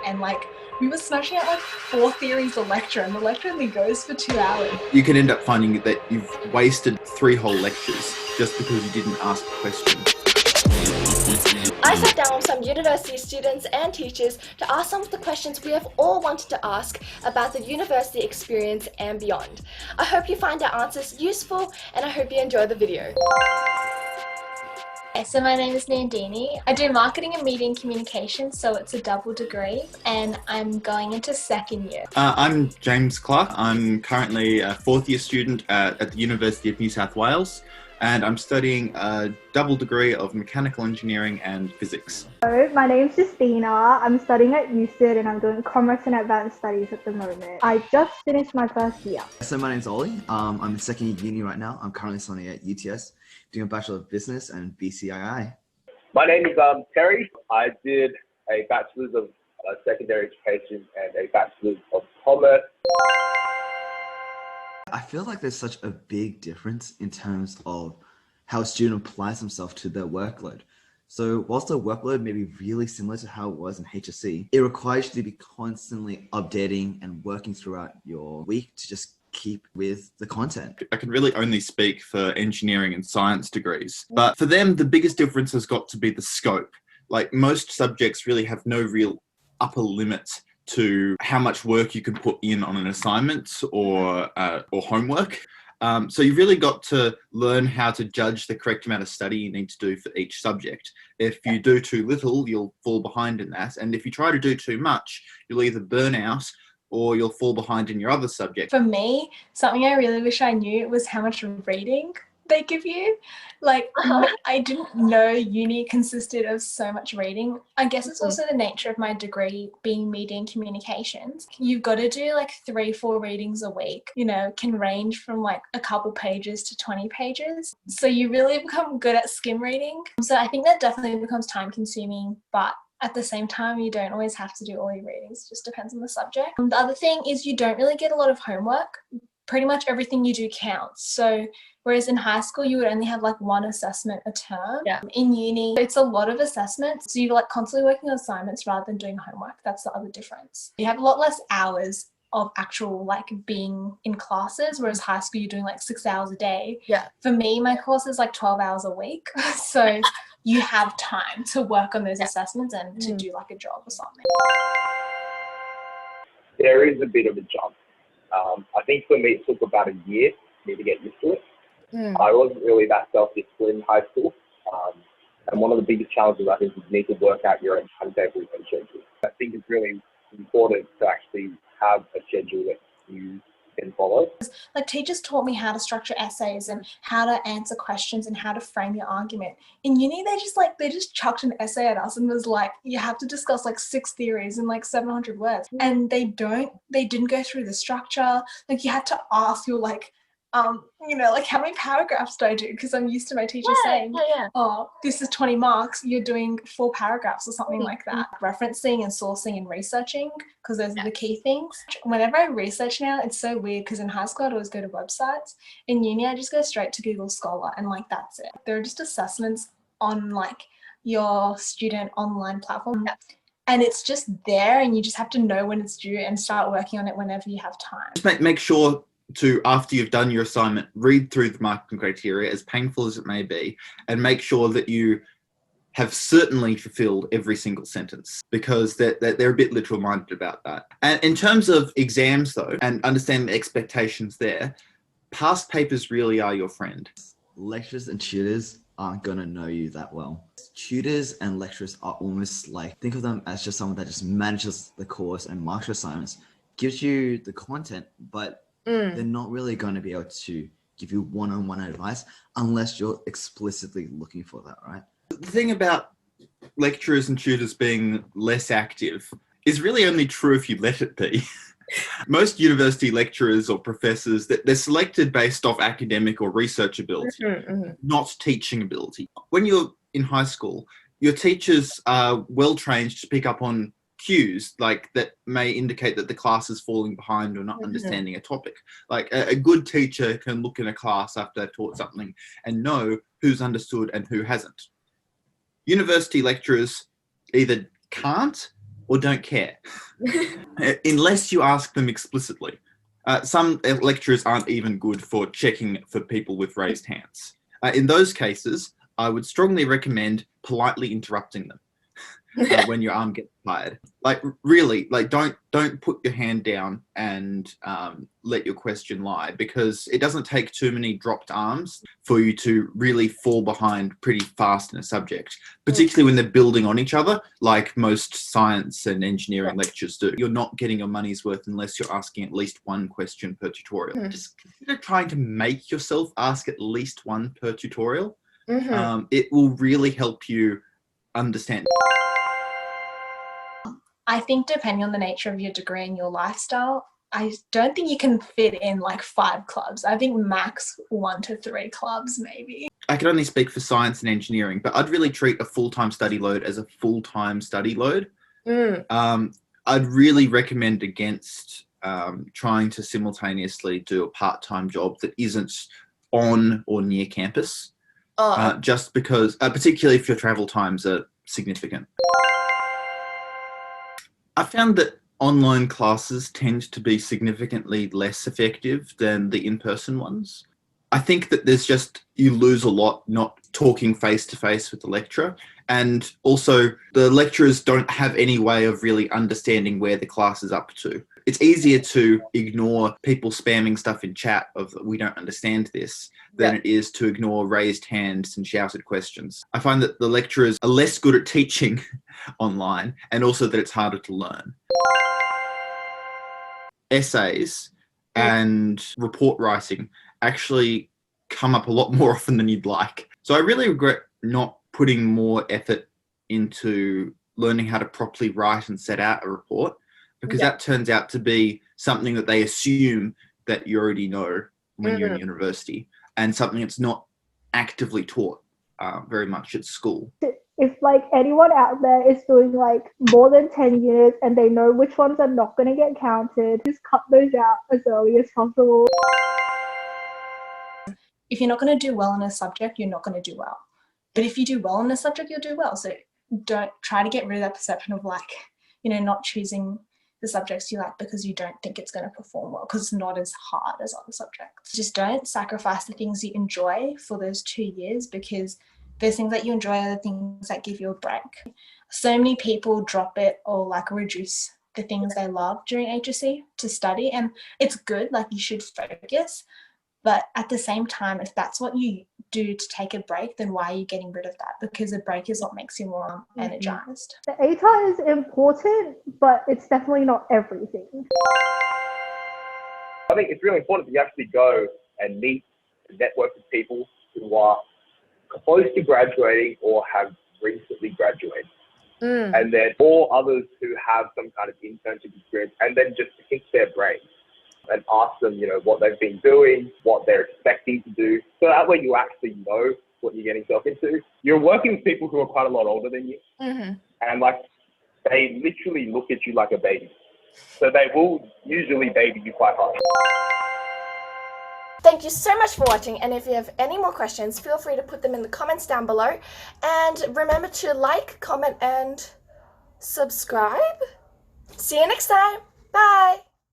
and like we were smashing out like 4 theories a lecture, and the lecture only goes for 2 hours. You can end up finding that you've wasted 3 whole lectures just because you didn't ask a question. I sat down with some university students and teachers to ask some of the questions we have all wanted to ask about the university experience and beyond. I hope you find our answers useful, and I hope you enjoy the video. So my name is Nandini. I do marketing and media and communication, so it's a double degree, and I'm going into 2nd year. I'm James Clark. I'm currently a 4th year student at the University of New South Wales, and I'm studying a double degree of mechanical engineering and physics. Hello, my name's Justina. I'm studying at UCID and I'm doing commerce and advanced studies at the moment. I just finished my 1st year. So my name's Ollie. I'm in 2nd year uni right now. I'm currently studying at UTS, doing a Bachelor of Business and BCII. My name is Terry. I did a Bachelor's of Secondary Education and a Bachelor's of Commerce. I feel like there's such a big difference in terms of how a student applies himself to their workload. So whilst the workload may be really similar to how it was in HSC, it requires you to be constantly updating and working throughout your week to just keep with the content. I can really only speak for engineering and science degrees, but for them, the biggest difference has got to be the scope. Like most subjects really have no real upper limit to how much work you can put in on an assignment or homework. So you've really got to learn how to judge the correct amount of study you need to do for each subject. If you do too little, you'll fall behind in that. And if you try to do too much, you'll either burn out or you'll fall behind in your other subject. For me, something I really wish I knew was how much reading they give you. Like, I didn't know uni consisted of so much reading. I guess it's also the nature of my degree being media and communications. You've got to do like 3-4 readings a week, you know, can range from like a couple pages to 20 pages. So you really become good at skim reading. So I think that definitely becomes time consuming, but at the same time, you don't always have to do all your readings. It just depends on the subject. The other thing is you don't really get a lot of homework. Pretty much everything you do counts. So whereas in high school, you would only have like 1 assessment a term. Yeah. In uni, it's a lot of assessments. So you're like constantly working on assignments rather than doing homework. That's the other difference. You have a lot less hours of actual like being in classes, whereas high school, you're doing like 6 hours a day. Yeah. For me, my course is like 12 hours a week. So you have time to work on those assessments and to do like a job or something. There is a bit of a jump. I think for me, it took about a year for me to get used to it. I wasn't really that self-disciplined in high school. And one of the biggest challenges, I think, is you need to work out your own timetable and schedule. I think it's really important to actually have a schedule that you can follow. Like teachers taught me how to structure essays and how to answer questions and how to frame your argument. In uni, they just chucked an essay at us and was like, you have to discuss like 6 theories in like 700 words. And they didn't go through the structure. Like you had to ask your like, you know, like how many paragraphs do I do? Because I'm used to my teacher saying, oh, this is 20 marks, you're doing 4 paragraphs or something like that. Referencing and sourcing and researching, because those are the key things. Whenever I research now, it's so weird because in high school I'd always go to websites. In uni, I just go straight to Google Scholar and like that's it. There are just assessments on like your student online platform. And it's just there and you just have to know when it's due and start working on it whenever you have time. Just make sure to, after you've done your assignment, read through the marking criteria, as painful as it may be, and make sure that you have certainly fulfilled every single sentence, because they're a bit literal-minded about that. And in terms of exams, though, and understanding the expectations there, past papers really are your friend. Lecturers and tutors aren't going to know you that well. Tutors and lecturers are almost like, think of them as just someone that just manages the course and marks your assignments, gives you the content, but they're not really going to be able to give you one-on-one advice unless you're explicitly looking for that, right? The thing about lecturers and tutors being less active is really only true if you let it be. Most university lecturers or professors, they're selected based off academic or research ability, not teaching ability. When you're in high school, your teachers are well trained to pick up on cues like that may indicate that the class is falling behind or not understanding a topic. Like a good teacher can look in a class after they've taught something and know who's understood and who hasn't. University lecturers either can't or don't care, unless you ask them explicitly. Some lecturers aren't even good for checking for people with raised hands. In those cases, I would strongly recommend politely interrupting them when your arm gets tired. Like really, like don't put your hand down and let your question lie, because it doesn't take too many dropped arms for you to really fall behind pretty fast in a subject, particularly when they're building on each other, like most science and engineering lectures do. You're not getting your money's worth unless you're asking at least one question per tutorial. Just consider trying to make yourself ask at least one per tutorial. It will really help you understand. I think depending on the nature of your degree and your lifestyle, I don't think you can fit in like 5 clubs. I think max 1 to 3 clubs maybe. I can only speak for science and engineering, but I'd really treat a full-time study load as a full-time study load. I'd really recommend against trying to simultaneously do a part-time job that isn't on or near campus, just because, particularly if your travel times are significant. I found that online classes tend to be significantly less effective than the in-person ones. I think that you lose a lot not talking face-to-face with the lecturer, and also the lecturers don't have any way of really understanding where the class is up to. It's easier to ignore people spamming stuff in chat of "we don't understand this" than it is to ignore raised hands and shouted questions. I find that the lecturers are less good at teaching online, and also that it's harder to learn. Essays and report writing actually come up a lot more often than you'd like. So I really regret not putting more effort into learning how to properly write and set out a report, because that turns out to be something that they assume that you already know when you're in university, and something that's not actively taught very much at school. If like anyone out there is doing like more than 10 units and they know which ones are not going to get counted, just cut those out as early as possible. If you're not going to do well in a subject, you're not going to do well. But if you do well in a subject, you'll do well. So don't try to get rid of that perception of like, not choosing the subjects you like because you don't think it's going to perform well, because it's not as hard as other subjects. Just don't sacrifice the things you enjoy for those 2 years, because those things that you enjoy are the things that give you a break. So many people drop it or like reduce the things they love during HSC to study, and it's good, like you should focus. But at the same time, if that's what you do to take a break, then why are you getting rid of that? Because a break is what makes you more energized. The ATAR is important, but it's definitely not everything. I think it's really important that you actually go and meet and network with people who are close to graduating or have recently graduated. And then all others who have some kind of internship experience, and then just pick their brains and ask them, what they've been doing, what they're expecting to do. So that way you actually know what you're getting yourself into. You're working with people who are quite a lot older than you. And like, they literally look at you like a baby. So they will usually baby you quite hard. Thank you so much for watching, and if you have any more questions, feel free to put them in the comments down below. And remember to like, comment, and subscribe. See you next time. Bye.